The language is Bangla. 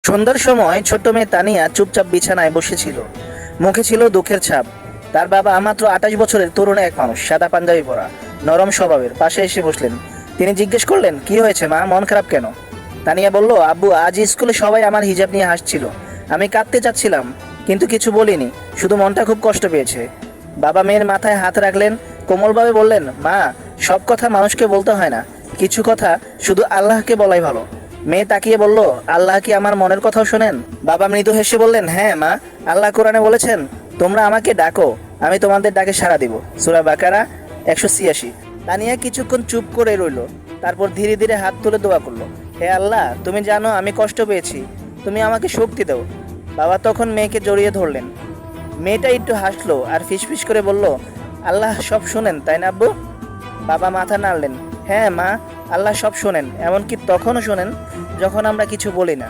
সন্ধ্যার সময় ছোট্ট মেয়ে তানিয়া চুপচাপ বিছানায় বসেছিল। মুখে ছিল দুঃখের ছাপ। তার বাবা মাত্র 28 বছরের তরুণ এক মানুষ, সাদা পাঞ্জাবি পরা, নরম স্বভাবের, পাশে এসে বসলেন। তিনি জিজ্ঞেস করলেন, কি হয়েছে মা, মন খারাপ কেন? তানিয়া বলল, আব্বু, আজ স্কুলে সবাই আমার হিজাব নিয়ে হাসছিল। আমি কাঁদতে চাচ্ছিলাম, কিন্তু কিছু বলিনি, শুধু মনটা খুব কষ্ট পেয়েছে। বাবা মেয়ের মাথায় হাত রাখলেন, কোমলভাবে বললেন, মা, সব কথা মানুষকে বলতে হয় না, কিছু কথা শুধু আল্লাহকে বলাই ভালো। মেয়ে তাকিয়ে বলল, আল্লাহ কি আমার মনের কথাও শোনেন? বাবা মৃদু হেসে বললেন, হ্যাঁ মা, আল্লাহ কোরআনে বলেছেন, তোমরা আমাকে ডাকো, আমি তোমাদের ডাকে সাড়া দিব। সূরা বাকারা 186। তানিয়া কিছুক্ষণ চুপ করে রইল, তারপর ধীরে ধীরে হাত তুলে দোয়া করলো, হে আল্লাহ, তুমি জানো আমি কষ্ট পেয়েছি, তুমি আমাকে শক্তি দাও। বাবা তখন মেয়েকে জড়িয়ে ধরলেন। মেয়েটা একটু হাসলো আর ফিসফিস করে বলল, আল্লাহ সব শোনেন, তাই না আব্বু? বাবা মাথা নাড়লেন, হ্যাঁ মা, আল্লাহ সব শোনেন, এমনকি তখনও শোনেন যখন আমরা কিছু বলি না।